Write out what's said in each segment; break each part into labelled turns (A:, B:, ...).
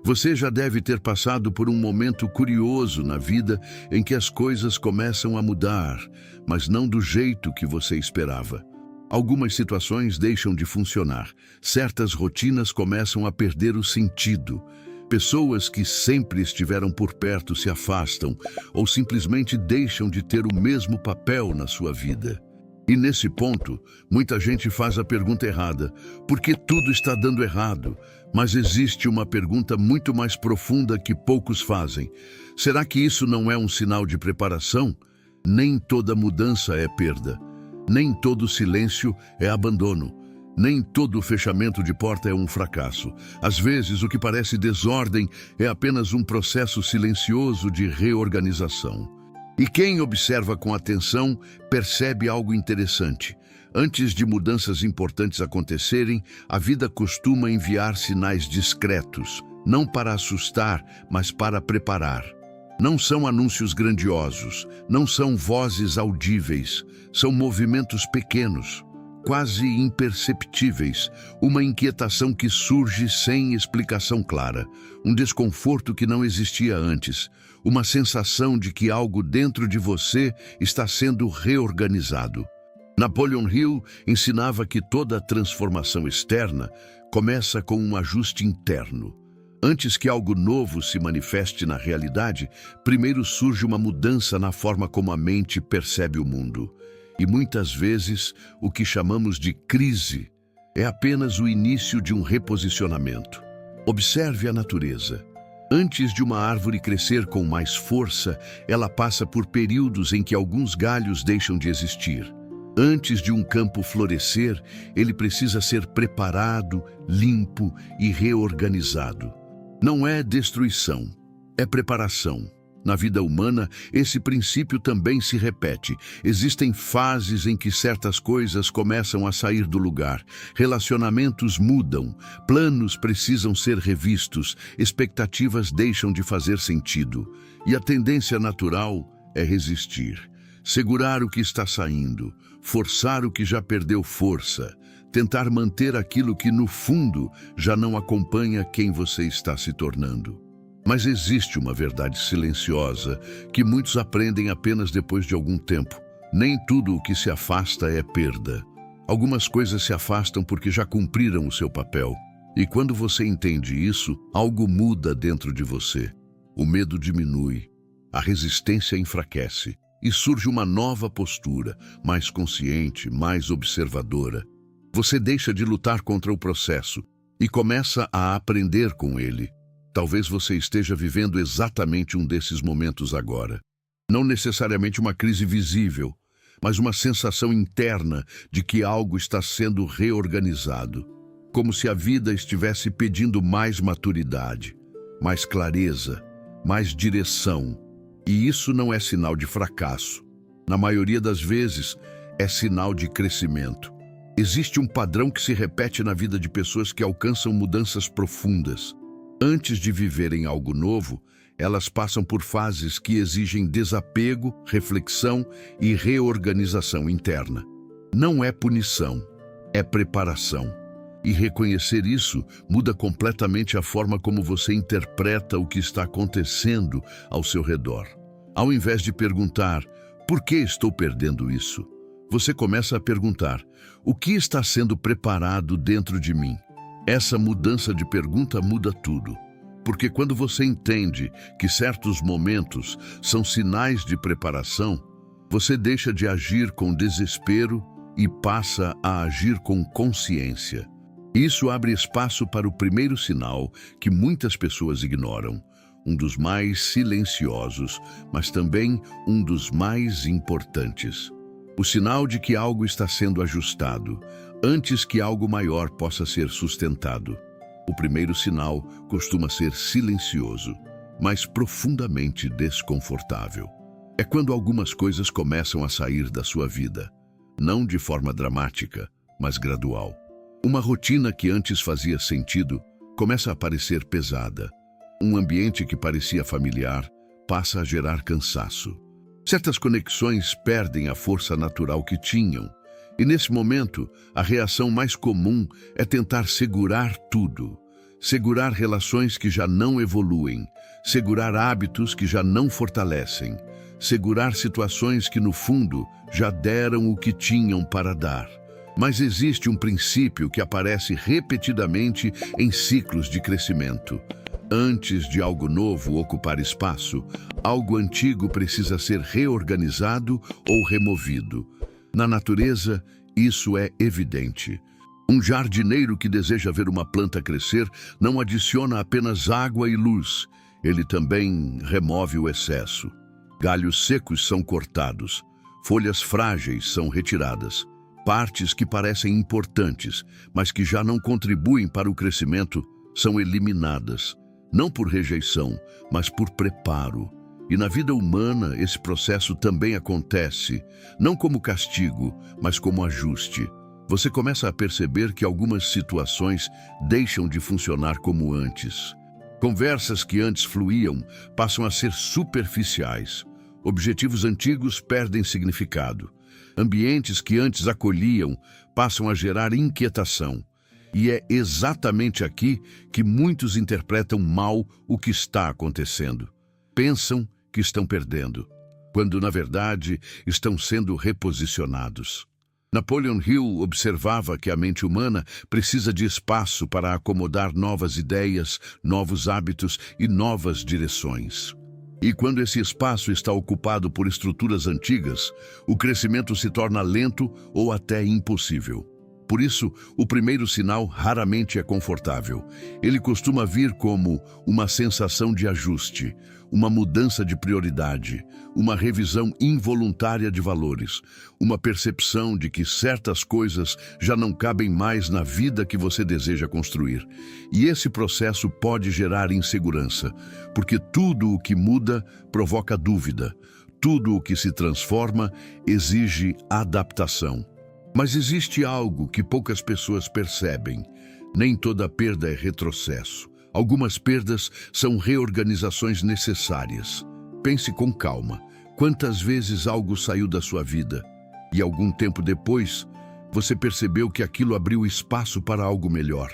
A: Você já deve ter passado por um momento curioso na vida em que as coisas começam a mudar, mas não do jeito que você esperava. Algumas situações deixam de funcionar, certas rotinas começam a perder o sentido. Pessoas que sempre estiveram por perto se afastam ou simplesmente deixam de ter o mesmo papel na sua vida. E nesse ponto, muita gente faz a pergunta errada: por que tudo está dando errado? Mas existe uma pergunta muito mais profunda que poucos fazem. Será que isso não é um sinal de preparação? Nem toda mudança é perda. Nem todo silêncio é abandono. Nem todo fechamento de porta é um fracasso. Às vezes, o que parece desordem é apenas um processo silencioso de reorganização. E quem observa com atenção percebe algo interessante. Antes de mudanças importantes acontecerem, a vida costuma enviar sinais discretos, não para assustar, mas para preparar. Não são anúncios grandiosos, não são vozes audíveis, são movimentos pequenos, quase imperceptíveis, uma inquietação que surge sem explicação clara, um desconforto que não existia antes, uma sensação de que algo dentro de você está sendo reorganizado. Napoleon Hill ensinava que toda transformação externa começa com um ajuste interno. Antes que algo novo se manifeste na realidade, primeiro surge uma mudança na forma como a mente percebe o mundo. E muitas vezes, o que chamamos de crise é apenas o início de um reposicionamento. Observe a natureza. Antes de uma árvore crescer com mais força, ela passa por períodos em que alguns galhos deixam de existir. Antes de um campo florescer, ele precisa ser preparado, limpo e reorganizado. Não é destruição, é preparação. Na vida humana, esse princípio também se repete. Existem fases em que certas coisas começam a sair do lugar. Relacionamentos mudam, planos precisam ser revistos, expectativas deixam de fazer sentido. E a tendência natural é resistir. Segurar o que está saindo, forçar o que já perdeu força, tentar manter aquilo que, no fundo, já não acompanha quem você está se tornando. Mas existe uma verdade silenciosa que muitos aprendem apenas depois de algum tempo. Nem tudo o que se afasta é perda. Algumas coisas se afastam porque já cumpriram o seu papel. E quando você entende isso, algo muda dentro de você. O medo diminui, a resistência enfraquece e surge uma nova postura, mais consciente, mais observadora. Você deixa de lutar contra o processo e começa a aprender com ele. Talvez você esteja vivendo exatamente um desses momentos agora. Não necessariamente uma crise visível, mas uma sensação interna de que algo está sendo reorganizado. Como se a vida estivesse pedindo mais maturidade, mais clareza, mais direção. E isso não é sinal de fracasso. Na maioria das vezes, é sinal de crescimento. Existe um padrão que se repete na vida de pessoas que alcançam mudanças profundas. Antes de viverem algo novo, elas passam por fases que exigem desapego, reflexão e reorganização interna. Não é punição, é preparação. E reconhecer isso muda completamente a forma como você interpreta o que está acontecendo ao seu redor. Ao invés de perguntar, por que estou perdendo isso? Você começa a perguntar, o que está sendo preparado dentro de mim? Essa mudança de pergunta muda tudo, porque quando você entende que certos momentos são sinais de preparação, você deixa de agir com desespero e passa a agir com consciência. Isso abre espaço para o primeiro sinal que muitas pessoas ignoram, um dos mais silenciosos, mas também um dos mais importantes. O sinal de que algo está sendo ajustado, antes que algo maior possa ser sustentado. O primeiro sinal costuma ser silencioso, mas profundamente desconfortável. É quando algumas coisas começam a sair da sua vida, não de forma dramática, mas gradual. Uma rotina que antes fazia sentido começa a parecer pesada. Um ambiente que parecia familiar passa a gerar cansaço. Certas conexões perdem a força natural que tinham. E nesse momento, a reação mais comum é tentar segurar tudo. segurar relações que já não evoluem, segurar hábitos que já não fortalecem, segurar situações que, no fundo, já deram o que tinham para dar. Mas existe um princípio que aparece repetidamente em ciclos de crescimento. Antes de algo novo ocupar espaço, algo antigo precisa ser reorganizado ou removido. Na natureza, isso é evidente. Um jardineiro que deseja ver uma planta crescer não adiciona apenas água e luz, ele também remove o excesso. Galhos secos são cortados, folhas frágeis são retiradas. Partes que parecem importantes, mas que já não contribuem para o crescimento, são eliminadas, não por rejeição, mas por preparo. E na vida humana, esse processo também acontece, não como castigo, mas como ajuste. Você começa a perceber que algumas situações deixam de funcionar como antes. Conversas que antes fluíam passam a ser superficiais. Objetivos antigos perdem significado. Ambientes que antes acolhiam passam a gerar inquietação. E é exatamente aqui que muitos interpretam mal o que está acontecendo. Pensam que estão perdendo, quando na verdade estão sendo reposicionados. Napoleon Hill observava que a mente humana precisa de espaço para acomodar novas ideias, novos hábitos e novas direções. E quando esse espaço está ocupado por estruturas antigas, o crescimento se torna lento ou até impossível. Por isso, o primeiro sinal raramente é confortável. Ele costuma vir como uma sensação de ajuste, uma mudança de prioridade, uma revisão involuntária de valores, uma percepção de que certas coisas já não cabem mais na vida que você deseja construir. E esse processo pode gerar insegurança, porque tudo o que muda provoca dúvida, tudo o que se transforma exige adaptação. Mas existe algo que poucas pessoas percebem. Nem toda perda é retrocesso. Algumas perdas são reorganizações necessárias. Pense com calma. Quantas vezes algo saiu da sua vida e algum tempo depois você percebeu que aquilo abriu espaço para algo melhor?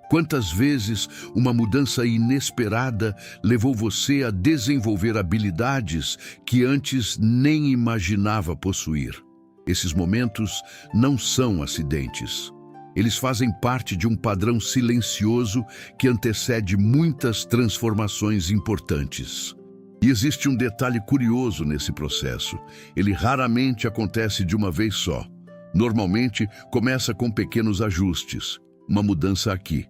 A: Quantas vezes uma mudança inesperada levou você a desenvolver habilidades que antes nem imaginava possuir? Esses momentos não são acidentes. Eles fazem parte de um padrão silencioso que antecede muitas transformações importantes. E existe um detalhe curioso nesse processo. Ele raramente acontece de uma vez só. Normalmente, começa com pequenos ajustes. Uma mudança aqui,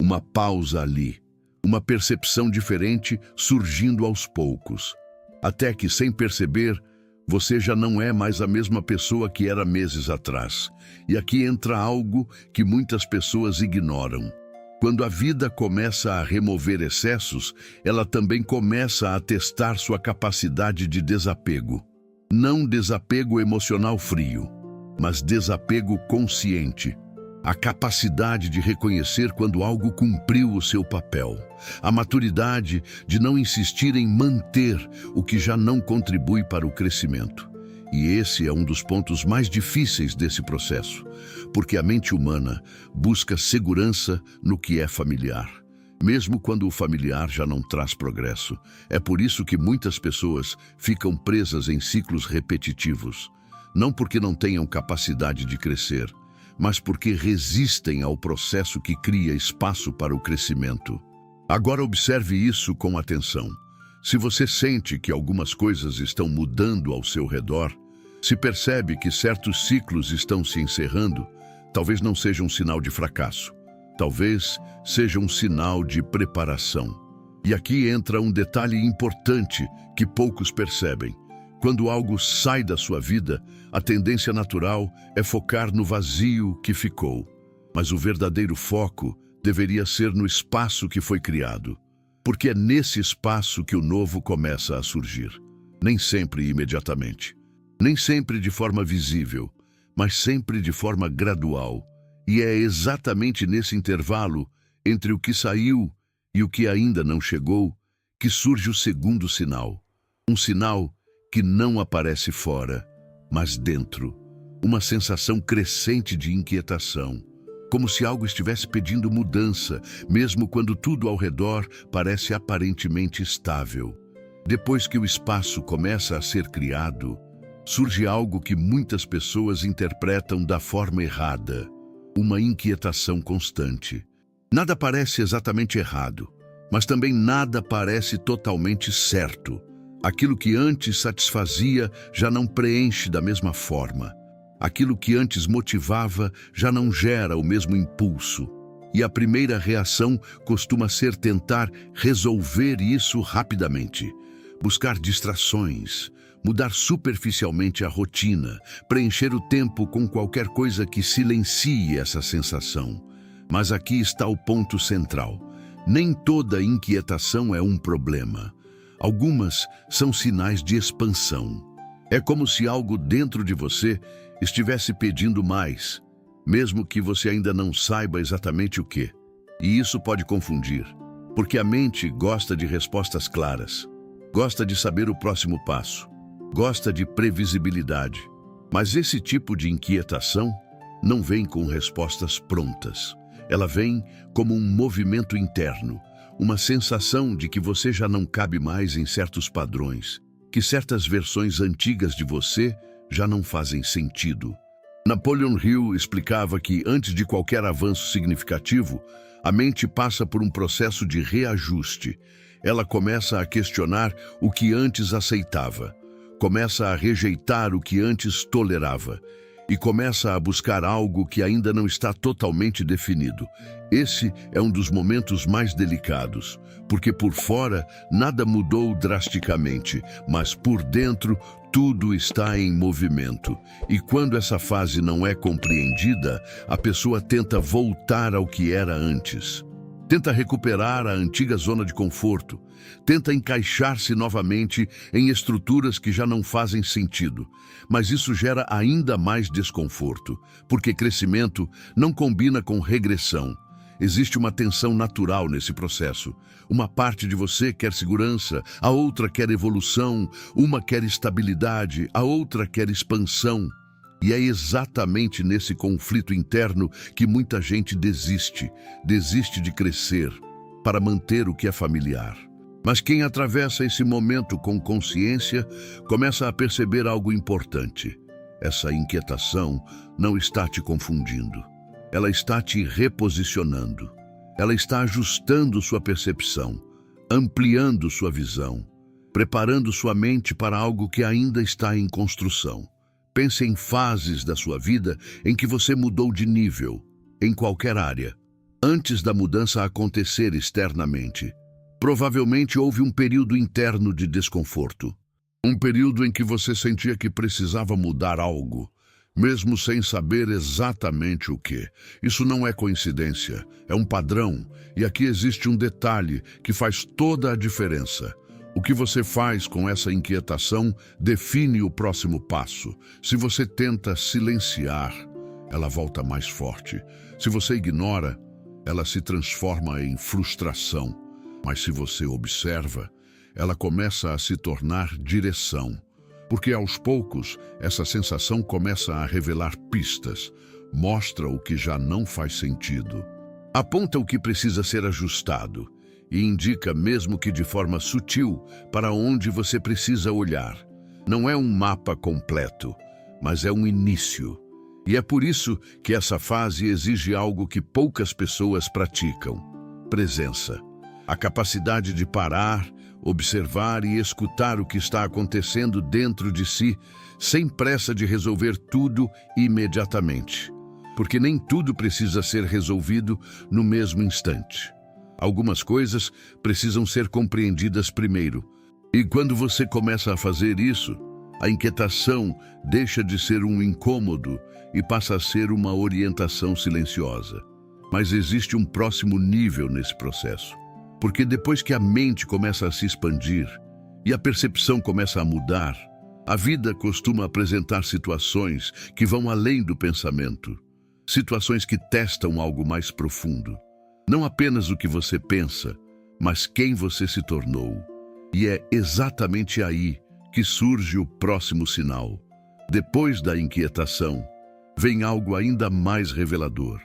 A: uma pausa ali, uma percepção diferente surgindo aos poucos. Até que, sem perceber, você já não é mais a mesma pessoa que era meses atrás. E aqui entra algo que muitas pessoas ignoram. Quando a vida começa a remover excessos, ela também começa a testar sua capacidade de desapego. Não desapego emocional frio, mas desapego consciente. A capacidade de reconhecer quando algo cumpriu o seu papel. A maturidade de não insistir em manter o que já não contribui para o crescimento. E esse é um dos pontos mais difíceis desse processo, porque a mente humana busca segurança no que é familiar, mesmo quando o familiar já não traz progresso. É por isso que muitas pessoas ficam presas em ciclos repetitivos, não porque não tenham capacidade de crescer, mas porque resistem ao processo que cria espaço para o crescimento. Agora observe isso com atenção. Se você sente que algumas coisas estão mudando ao seu redor, se percebe que certos ciclos estão se encerrando, talvez não seja um sinal de fracasso. Talvez seja um sinal de preparação. E aqui entra um detalhe importante que poucos percebem. Quando algo sai da sua vida, a tendência natural é focar no vazio que ficou. Mas o verdadeiro foco deveria ser no espaço que foi criado. Porque é nesse espaço que o novo começa a surgir. Nem sempre imediatamente. Nem sempre de forma visível, mas sempre de forma gradual. E é exatamente nesse intervalo entre o que saiu e o que ainda não chegou que surge o segundo sinal. Um sinal que não aparece fora, mas dentro. Uma sensação crescente de inquietação. como se algo estivesse pedindo mudança, mesmo quando tudo ao redor parece aparentemente estável. Depois que o espaço começa a ser criado, surge algo que muitas pessoas interpretam da forma errada: uma inquietação constante. Nada parece exatamente errado, mas também nada parece totalmente certo. Aquilo que antes satisfazia já não preenche da mesma forma. Aquilo que antes motivava já não gera o mesmo impulso. E a primeira reação costuma ser tentar resolver isso rapidamente. Buscar distrações, mudar superficialmente a rotina, preencher o tempo com qualquer coisa que silencie essa sensação. Mas aqui está o ponto central. Nem toda inquietação é um problema. Algumas são sinais de expansão. É como se algo dentro de você estivesse pedindo mais, mesmo que você ainda não saiba exatamente o que. E isso pode confundir, porque a mente gosta de respostas claras, gosta de saber o próximo passo, gosta de previsibilidade. Mas esse tipo de inquietação não vem com respostas prontas. Ela vem como um movimento interno, uma sensação de que você já não cabe mais em certos padrões, que certas versões antigas de você já não fazem sentido. Napoleon Hill explicava que, antes de qualquer avanço significativo, a mente passa por um processo de reajuste. Ela começa a questionar o que antes aceitava, começa a rejeitar o que antes tolerava e começa a buscar algo que ainda não está totalmente definido. Esse é um dos momentos mais delicados, porque por fora nada mudou drasticamente, mas por dentro tudo está em movimento. E quando essa fase não é compreendida, a pessoa tenta voltar ao que era antes. Tenta recuperar a antiga zona de conforto, tenta encaixar-se novamente em estruturas que já não fazem sentido. Mas isso gera ainda mais desconforto, porque crescimento não combina com regressão. Existe uma tensão natural nesse processo. Uma parte de você quer segurança, a outra quer evolução, uma quer estabilidade, a outra quer expansão. E é exatamente nesse conflito interno que muita gente desiste de crescer para manter o que é familiar. Mas quem atravessa esse momento com consciência começa a perceber algo importante. Essa inquietação não está te confundindo. Ela está te reposicionando. Ela está ajustando sua percepção, ampliando sua visão, preparando sua mente para algo que ainda está em construção. Pense em fases da sua vida em que você mudou de nível, em qualquer área. Antes da mudança acontecer externamente, provavelmente houve um período interno de desconforto. Um período em que você sentia que precisava mudar algo, mesmo sem saber exatamente o que. Isso não é coincidência, é um padrão. E aqui existe um detalhe que faz toda a diferença. O que você faz com essa inquietação define o próximo passo. Se você tenta silenciar, ela volta mais forte. Se você ignora, ela se transforma em frustração. Mas se você observa, ela começa a se tornar direção. Porque aos poucos, essa sensação começa a revelar pistas, mostra o que já não faz sentido, aponta o que precisa ser ajustado e indica, mesmo que de forma sutil, para onde você precisa olhar. Não é um mapa completo, mas é um início. E é por isso que essa fase exige algo que poucas pessoas praticam: presença. A capacidade de parar, observar e escutar o que está acontecendo dentro de si, sem pressa de resolver tudo imediatamente. Porque nem tudo precisa ser resolvido no mesmo instante. Algumas coisas precisam ser compreendidas primeiro. E quando você começa a fazer isso, a inquietação deixa de ser um incômodo e passa a ser uma orientação silenciosa. Mas existe um próximo nível nesse processo. Porque depois que a mente começa a se expandir e a percepção começa a mudar, a vida costuma apresentar situações que vão além do pensamento. Situações que testam algo mais profundo. Não apenas o que você pensa, mas quem você se tornou. E é exatamente aí que surge o próximo sinal. Depois da inquietação, vem algo ainda mais revelador.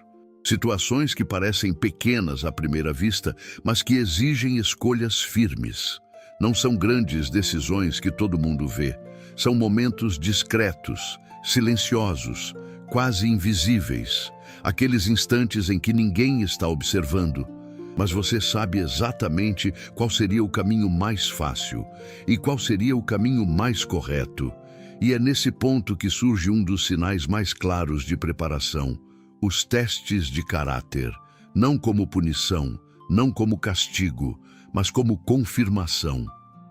A: Situações que parecem pequenas à primeira vista, mas que exigem escolhas firmes. Não são grandes decisões que todo mundo vê. São momentos discretos, silenciosos, quase invisíveis. Aqueles instantes em que ninguém está observando. Mas você sabe exatamente qual seria o caminho mais fácil e qual seria o caminho mais correto. E é nesse ponto que surge um dos sinais mais claros de preparação: os testes de caráter. Não como punição, não como castigo, mas como confirmação.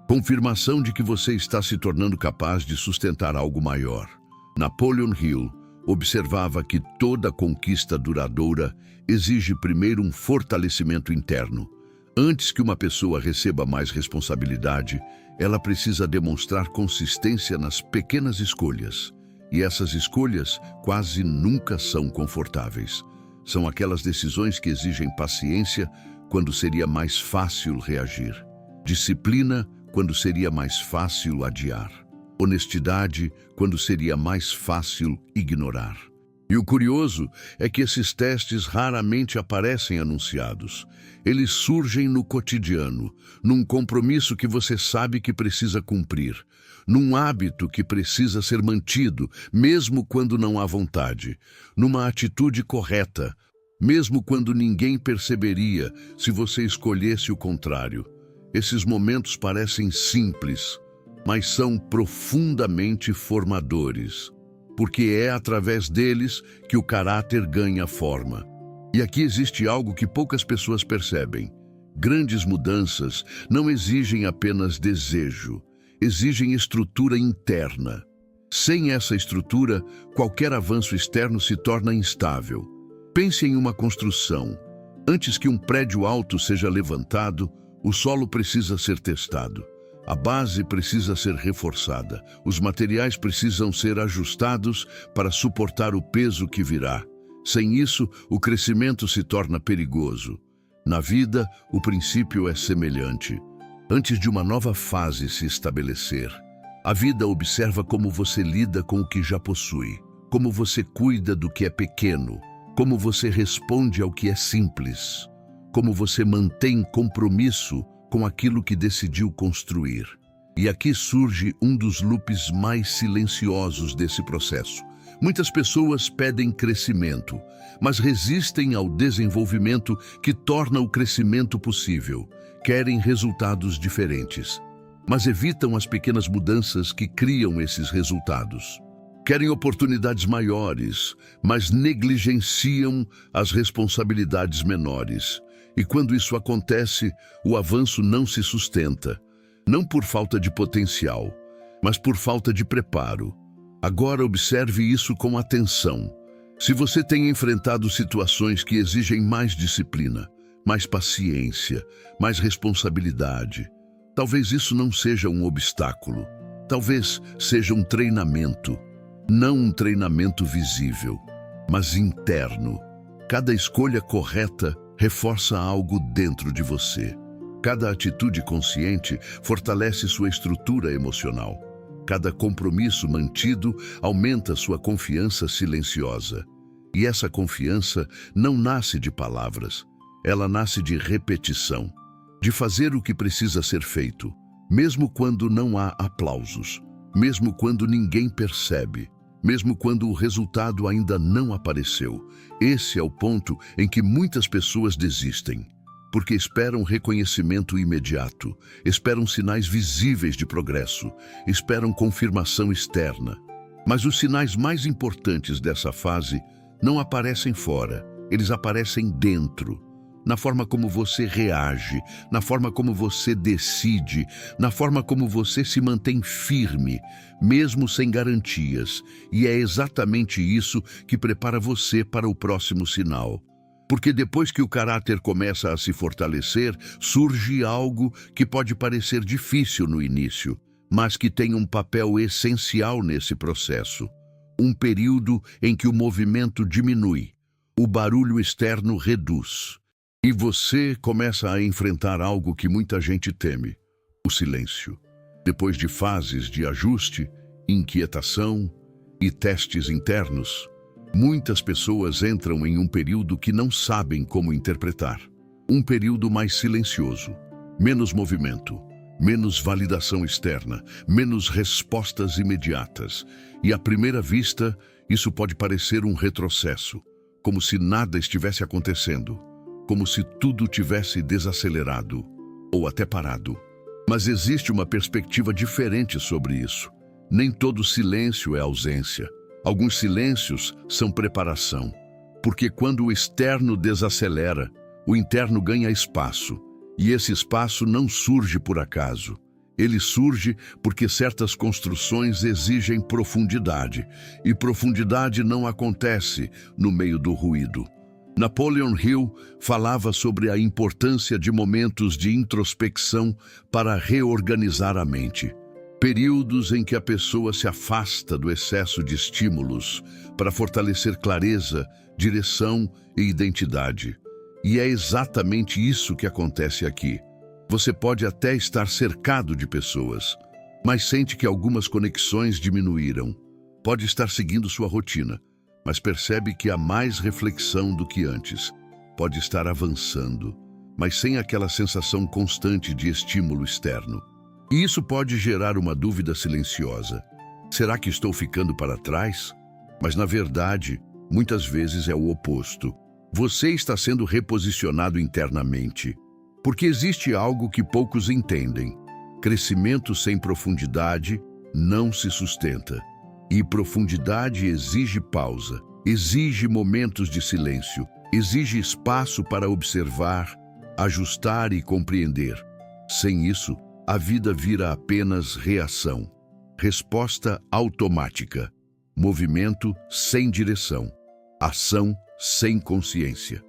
A: Confirmação de que você está se tornando capaz de sustentar algo maior. Napoleon Hill observava que toda conquista duradoura exige primeiro um fortalecimento interno. Antes que uma pessoa receba mais responsabilidade, ela precisa demonstrar consistência nas pequenas escolhas. E essas escolhas quase nunca são confortáveis. São aquelas decisões que exigem paciência quando seria mais fácil reagir. Disciplina quando seria mais fácil adiar. Honestidade quando seria mais fácil ignorar. E o curioso é que esses testes raramente aparecem anunciados. Eles surgem no cotidiano, num compromisso que você sabe que precisa cumprir, num hábito que precisa ser mantido, mesmo quando não há vontade, numa atitude correta, mesmo quando ninguém perceberia se você escolhesse o contrário. Esses momentos parecem simples, mas são profundamente formadores, porque é através deles que o caráter ganha forma. E aqui existe algo que poucas pessoas percebem. Grandes mudanças não exigem apenas desejo, exigem estrutura interna. Sem essa estrutura, qualquer avanço externo se torna instável. Pense em uma construção. Antes que um prédio alto seja levantado, o solo precisa ser testado. A base precisa ser reforçada. Os materiais precisam ser ajustados para suportar o peso que virá. Sem isso, o crescimento se torna perigoso. Na vida, o princípio é semelhante. Antes de uma nova fase se estabelecer, a vida observa como você lida com o que já possui, como você cuida do que é pequeno, como você responde ao que é simples, como você mantém compromisso com aquilo que decidiu construir. E aqui surge um dos loops mais silenciosos desse processo. Muitas pessoas pedem crescimento, mas resistem ao desenvolvimento que torna o crescimento possível. Querem resultados diferentes, mas evitam as pequenas mudanças que criam esses resultados. Querem oportunidades maiores, mas negligenciam as responsabilidades menores. E quando isso acontece, o avanço não se sustenta, não por falta de potencial, mas por falta de preparo. Agora observe isso com atenção. Se você tem enfrentado situações que exigem mais disciplina, mais paciência, mais responsabilidade, talvez isso não seja um obstáculo, talvez seja um treinamento. Não um treinamento visível, mas interno. Cada escolha correta reforça algo dentro de você. Cada atitude consciente fortalece sua estrutura emocional. Cada compromisso mantido aumenta sua confiança silenciosa. E essa confiança não nasce de palavras, ela nasce de repetição, de fazer o que precisa ser feito, mesmo quando não há aplausos, mesmo quando ninguém percebe, mesmo quando o resultado ainda não apareceu. Esse é o ponto em que muitas pessoas desistem, porque esperam reconhecimento imediato, esperam sinais visíveis de progresso, esperam confirmação externa. Mas os sinais mais importantes dessa fase não aparecem fora, eles aparecem dentro. Na forma como você reage, na forma como você decide, na forma como você se mantém firme, mesmo sem garantias. E é exatamente isso que prepara você para o próximo sinal. Porque depois que o caráter começa a se fortalecer, surge algo que pode parecer difícil no início, mas que tem um papel essencial nesse processo. Um período em que o movimento diminui, o barulho externo reduz. E você começa a enfrentar algo que muita gente teme: o silêncio. Depois de fases de ajuste, inquietação e testes internos, Muitas pessoas entram em um período que não sabem como interpretar. Um período mais silencioso, menos movimento, menos validação externa, menos respostas imediatas. E à primeira vista, isso pode parecer um retrocesso, como se nada estivesse acontecendo, como se tudo tivesse desacelerado ou até parado. Mas existe uma perspectiva diferente sobre isso. Nem todo silêncio é ausência. Alguns silêncios são preparação, porque quando o externo desacelera, o interno ganha espaço, e esse espaço não surge por acaso. Ele surge porque certas construções exigem profundidade, e profundidade não acontece no meio do ruído. Napoleon Hill falava sobre a importância de momentos de introspecção para reorganizar a mente. Períodos em que a pessoa se afasta do excesso de estímulos para fortalecer clareza, direção e identidade. E é exatamente isso que acontece aqui. Você pode até estar cercado de pessoas, mas sente que algumas conexões diminuíram. Pode estar seguindo sua rotina, mas percebe que há mais reflexão do que antes. Pode estar avançando, mas sem aquela sensação constante de estímulo externo. E isso pode gerar uma dúvida silenciosa. Será que estou ficando para trás? Mas, na verdade, muitas vezes é o oposto. Você está sendo reposicionado internamente. Porque existe algo que poucos entendem. Crescimento sem profundidade não se sustenta. E profundidade exige pausa, exige momentos de silêncio, exige espaço para observar, ajustar e compreender. Sem isso, a vida vira apenas reação, resposta automática, movimento sem direção, ação sem consciência.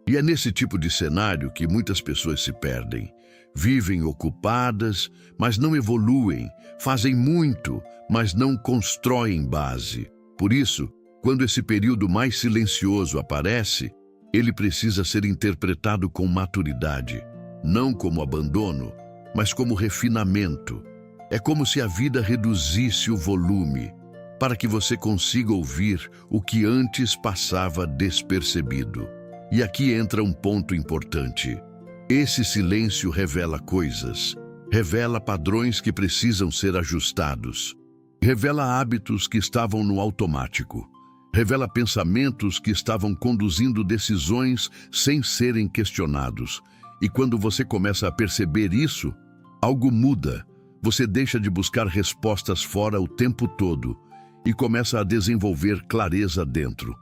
A: E é nesse tipo de cenário que muitas pessoas se perdem. Vivem ocupadas, mas não evoluem, fazem muito, mas não constroem base. Por isso, quando esse período mais silencioso aparece, ele precisa ser interpretado com maturidade, não como abandono, mas como refinamento. É como se a vida reduzisse o volume, para que você consiga ouvir o que antes passava despercebido. E aqui entra um ponto importante. Esse silêncio revela coisas, revela padrões que precisam ser ajustados, revela hábitos que estavam no automático, revela pensamentos que estavam conduzindo decisões sem serem questionados. E quando você começa a perceber isso, algo muda. Você deixa de buscar respostas fora o tempo todo e começa a desenvolver clareza dentro.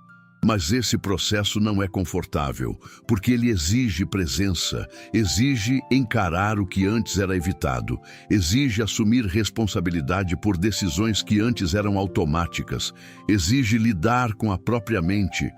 A: Mas esse processo não é confortável, porque ele exige presença, exige encarar o que antes era evitado, exige assumir responsabilidade por decisões que antes eram automáticas, exige lidar com a própria mente,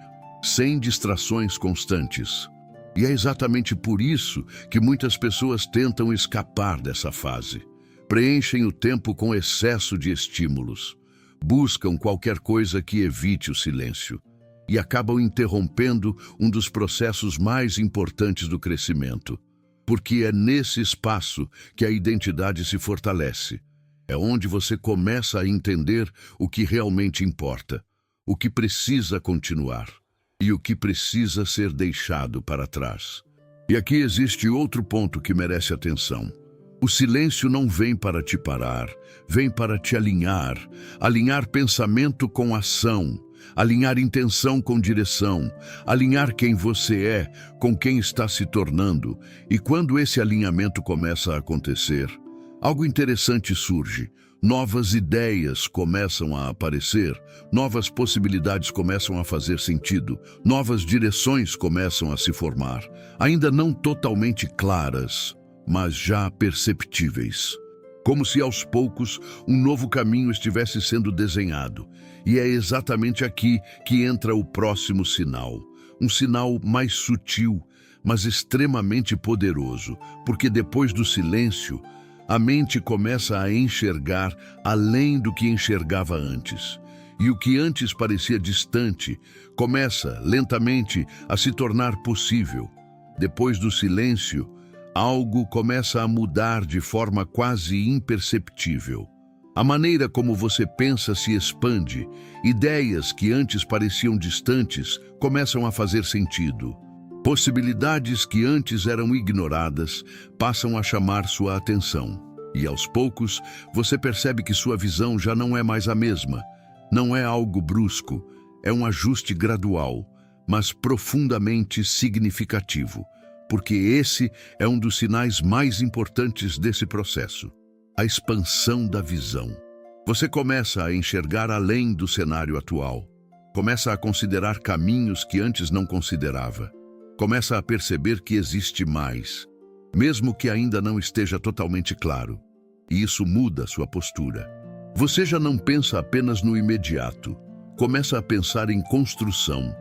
A: sem distrações constantes. E é exatamente por isso que muitas pessoas tentam escapar dessa fase. Preenchem o tempo com excesso de estímulos, buscam qualquer coisa que evite o silêncio e acabam interrompendo um dos processos mais importantes do crescimento. Porque é nesse espaço que a identidade se fortalece. É onde você começa a entender o que realmente importa, o que precisa continuar e o que precisa ser deixado para trás. E aqui existe outro ponto que merece atenção. O silêncio não vem para te parar, vem para te alinhar. Alinhar pensamento com ação, alinhar intenção com direção, alinhar quem você é com quem está se tornando. E quando esse alinhamento começa a acontecer, algo interessante surge. Novas ideias começam a aparecer, novas possibilidades começam a fazer sentido, novas direções começam a se formar, ainda não totalmente claras, mas já perceptíveis. Como se aos poucos um novo caminho estivesse sendo desenhado. E é exatamente aqui que entra o próximo sinal. Um sinal mais sutil, mas extremamente poderoso, porque depois do silêncio, a mente começa a enxergar além do que enxergava antes. E o que antes parecia distante começa, lentamente, a se tornar possível. Depois do silêncio, algo começa a mudar de forma quase imperceptível. A maneira como você pensa se expande. Ideias que antes pareciam distantes começam a fazer sentido. Possibilidades que antes eram ignoradas passam a chamar sua atenção. E aos poucos, você percebe que sua visão já não é mais a mesma. Não é algo brusco, é um ajuste gradual, mas profundamente significativo, porque esse é um dos sinais mais importantes desse processo. A expansão da visão. Você começa a enxergar além do cenário atual. Começa a considerar caminhos que antes não considerava. Começa a perceber que existe mais, mesmo que ainda não esteja totalmente claro. E isso muda sua postura. Você já não pensa apenas no imediato. Começa a pensar em construção,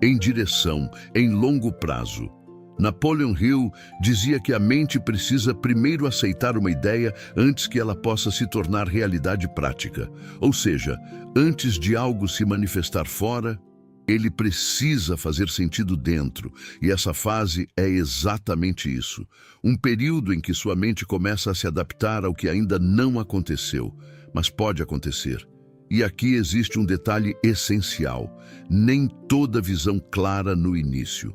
A: em direção, em longo prazo. Napoleon Hill dizia que a mente precisa primeiro aceitar uma ideia antes que ela possa se tornar realidade prática. Ou seja, antes de algo se manifestar fora, ele precisa fazer sentido dentro. E essa fase é exatamente isso. Um período em que sua mente começa a se adaptar ao que ainda não aconteceu, mas pode acontecer. E aqui existe um detalhe essencial. Nem toda visão clara no início.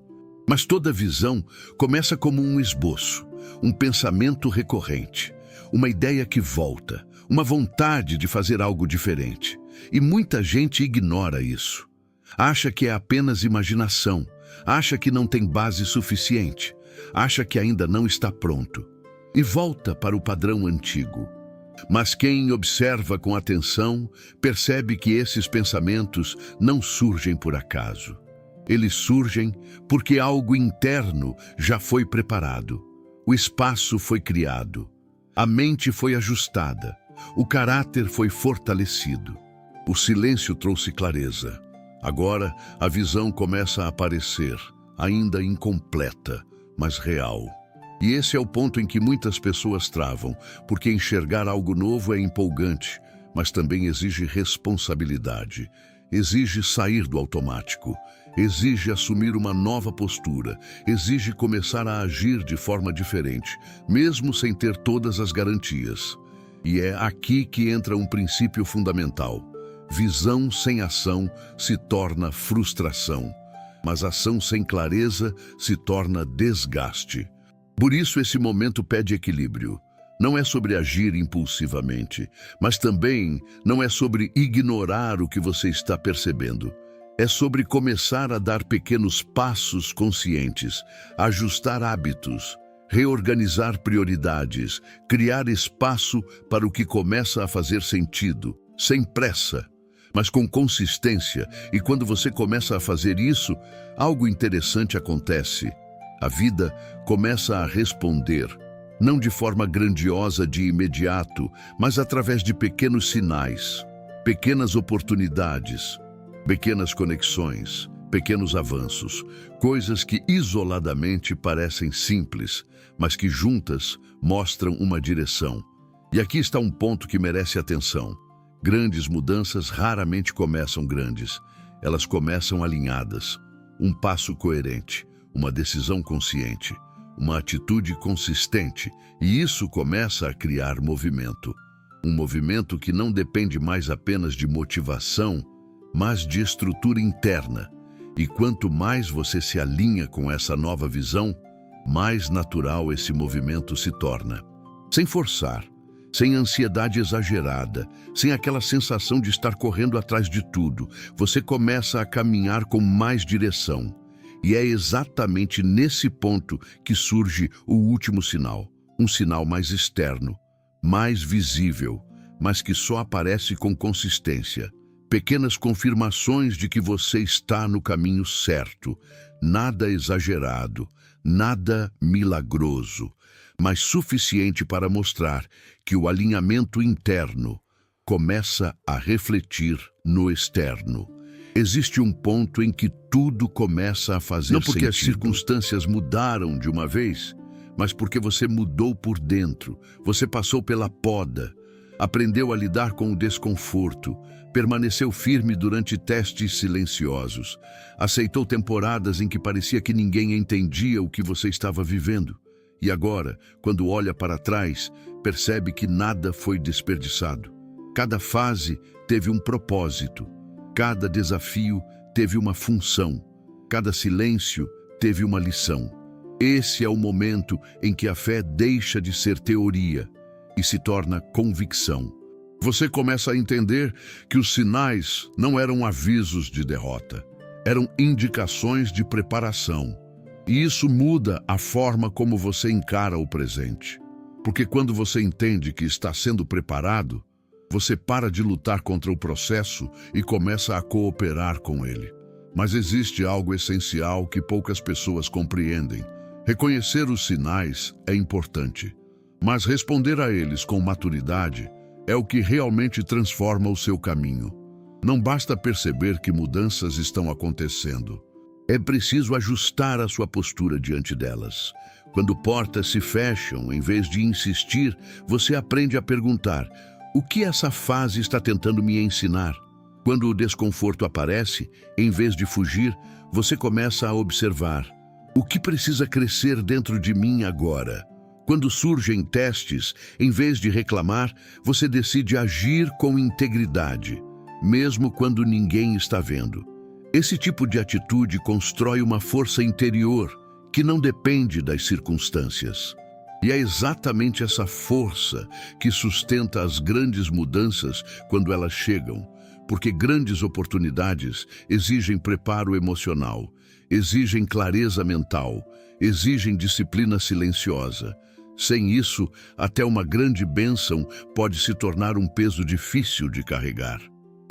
A: Mas toda visão começa como um esboço, um pensamento recorrente, uma ideia que volta, uma vontade de fazer algo diferente. E muita gente ignora isso. Acha que é apenas imaginação, acha que não tem base suficiente, acha que ainda não está pronto. E volta para o padrão antigo. Mas quem observa com atenção percebe que esses pensamentos não surgem por acaso. Eles surgem porque algo interno já foi preparado. O espaço foi criado. A mente foi ajustada. O caráter foi fortalecido. O silêncio trouxe clareza. Agora a visão começa a aparecer, ainda incompleta, mas real. E esse é o ponto em que muitas pessoas travam, porque enxergar algo novo é empolgante, mas também exige responsabilidade. Exige sair do automático. Exige assumir uma nova postura, exige começar a agir de forma diferente, mesmo sem ter todas as garantias. E é aqui que entra um princípio fundamental. Visão sem ação se torna frustração, mas ação sem clareza se torna desgaste. Por isso esse momento pede equilíbrio. Não é sobre agir impulsivamente, mas também não é sobre ignorar o que você está percebendo. É sobre começar a dar pequenos passos conscientes, ajustar hábitos, reorganizar prioridades, criar espaço para o que começa a fazer sentido, sem pressa, mas com consistência. E quando você começa a fazer isso, algo interessante acontece. A vida começa a responder, não de forma grandiosa de imediato, mas através de pequenos sinais, pequenas oportunidades, pequenas conexões, pequenos avanços, coisas que isoladamente parecem simples, mas que juntas mostram uma direção. E aqui está um ponto que merece atenção. Grandes mudanças raramente começam grandes. Elas começam alinhadas. Um passo coerente, uma decisão consciente, uma atitude consistente. E isso começa a criar movimento. Um movimento que não depende mais apenas de motivação, mas de estrutura interna. E quanto mais você se alinha com essa nova visão, mais natural esse movimento se torna. Sem forçar, sem ansiedade exagerada, sem aquela sensação de estar correndo atrás de tudo, você começa a caminhar com mais direção. E é exatamente nesse ponto que surge o último sinal, um sinal mais externo, mais visível, mas que só aparece com consistência. Pequenas confirmações de que você está no caminho certo, nada exagerado, nada milagroso, mas suficiente para mostrar que o alinhamento interno começa a refletir no externo. Existe um ponto em que tudo começa a fazer sentido. Não porque as circunstâncias mudaram de uma vez, mas porque você mudou por dentro, você passou pela poda, aprendeu a lidar com o desconforto, permaneceu firme durante testes silenciosos, aceitou temporadas em que parecia que ninguém entendia o que você estava vivendo. E agora, quando olha para trás, percebe que nada foi desperdiçado. Cada fase teve um propósito, cada desafio teve uma função, cada silêncio teve uma lição. Esse é o momento em que a fé deixa de ser teoria e se torna convicção. Você começa a entender que os sinais não eram avisos de derrota, eram indicações de preparação. E isso muda a forma como você encara o presente. Porque quando você entende que está sendo preparado, você para de lutar contra o processo e começa a cooperar com ele. Mas existe algo essencial que poucas pessoas compreendem. Reconhecer os sinais é importante, mas responder a eles com maturidade é o que realmente transforma o seu caminho. Não basta perceber que mudanças estão acontecendo. É preciso ajustar a sua postura diante delas. Quando portas se fecham, em vez de insistir, você aprende a perguntar: o que essa fase está tentando me ensinar? Quando o desconforto aparece, em vez de fugir, você começa a observar: o que precisa crescer dentro de mim agora? Quando surgem testes, em vez de reclamar, você decide agir com integridade, mesmo quando ninguém está vendo. Esse tipo de atitude constrói uma força interior que não depende das circunstâncias. E é exatamente essa força que sustenta as grandes mudanças quando elas chegam, porque grandes oportunidades exigem preparo emocional, exigem clareza mental, exigem disciplina silenciosa. Sem isso, até uma grande bênção pode se tornar um peso difícil de carregar.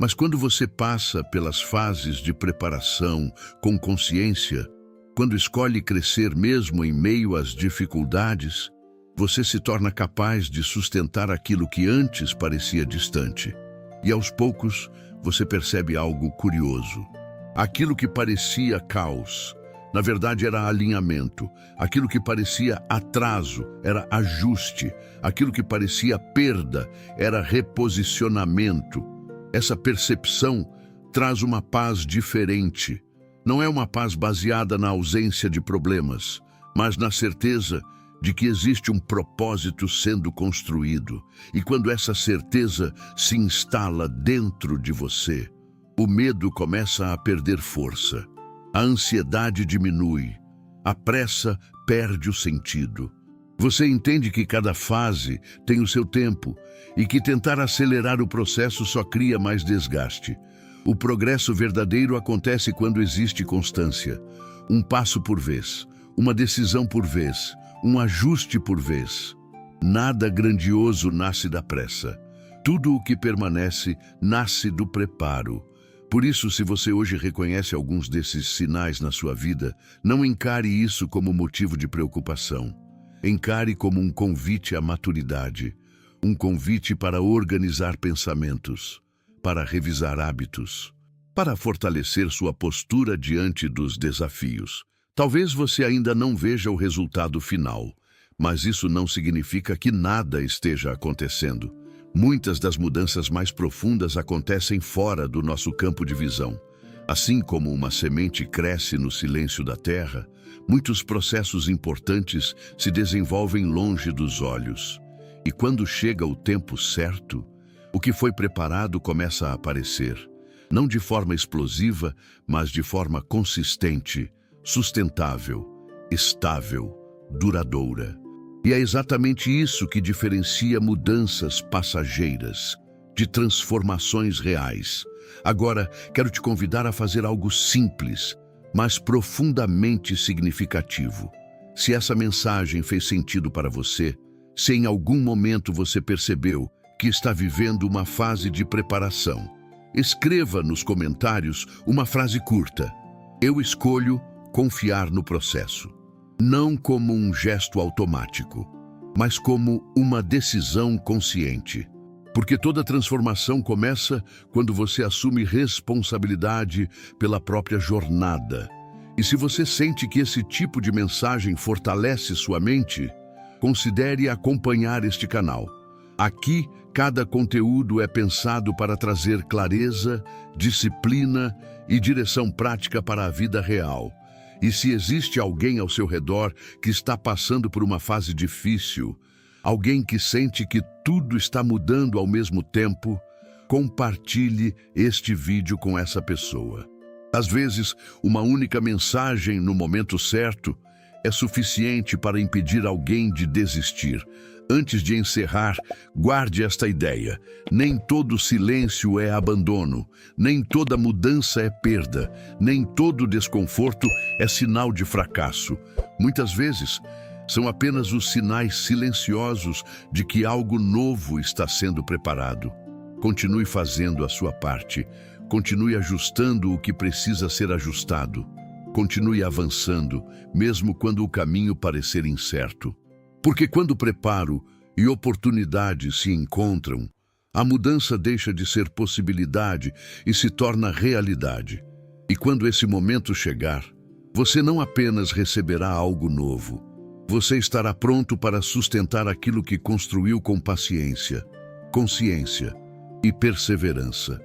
A: Mas quando você passa pelas fases de preparação com consciência, quando escolhe crescer mesmo em meio às dificuldades, você se torna capaz de sustentar aquilo que antes parecia distante. E aos poucos, você percebe algo curioso. Aquilo que parecia caos, na verdade era alinhamento. Aquilo que parecia atraso era ajuste. Aquilo que parecia perda era reposicionamento. Essa percepção traz uma paz diferente. Não é uma paz baseada na ausência de problemas, mas na certeza de que existe um propósito sendo construído. E quando essa certeza se instala dentro de você, o medo começa a perder força. A ansiedade diminui. A pressa perde o sentido. Você entende que cada fase tem o seu tempo e que tentar acelerar o processo só cria mais desgaste. O progresso verdadeiro acontece quando existe constância. Um passo por vez, uma decisão por vez, um ajuste por vez. Nada grandioso nasce da pressa. Tudo o que permanece nasce do preparo. Por isso, se você hoje reconhece alguns desses sinais na sua vida, não encare isso como motivo de preocupação. Encare como um convite à maturidade, um convite para organizar pensamentos, para revisar hábitos, para fortalecer sua postura diante dos desafios. Talvez você ainda não veja o resultado final, mas isso não significa que nada esteja acontecendo. Muitas das mudanças mais profundas acontecem fora do nosso campo de visão. Assim como uma semente cresce no silêncio da terra, muitos processos importantes se desenvolvem longe dos olhos. E quando chega o tempo certo, o que foi preparado começa a aparecer, não de forma explosiva, mas de forma consistente, sustentável, estável, duradoura. E é exatamente isso que diferencia mudanças passageiras de transformações reais. Agora, quero te convidar a fazer algo simples, mas profundamente significativo. Se essa mensagem fez sentido para você, se em algum momento você percebeu que está vivendo uma fase de preparação, escreva nos comentários uma frase curta: eu escolho confiar no processo. Não como um gesto automático, mas como uma decisão consciente. Porque toda transformação começa quando você assume responsabilidade pela própria jornada. E se você sente que esse tipo de mensagem fortalece sua mente, considere acompanhar este canal. Aqui, cada conteúdo é pensado para trazer clareza, disciplina e direção prática para a vida real. E se existe alguém ao seu redor que está passando por uma fase difícil, alguém que sente que tudo está mudando ao mesmo tempo, compartilhe este vídeo com essa pessoa. Às vezes, uma única mensagem no momento certo é suficiente para impedir alguém de desistir. Antes de encerrar, guarde esta ideia: nem todo silêncio é abandono, nem toda mudança é perda, nem todo desconforto é sinal de fracasso. Muitas vezes, são apenas os sinais silenciosos de que algo novo está sendo preparado. Continue fazendo a sua parte. Continue ajustando o que precisa ser ajustado. Continue avançando, mesmo quando o caminho parecer incerto. Porque quando preparo e oportunidade se encontram, a mudança deixa de ser possibilidade e se torna realidade. E quando esse momento chegar, você não apenas receberá algo novo, você estará pronto para sustentar aquilo que construiu com paciência, consciência e perseverança.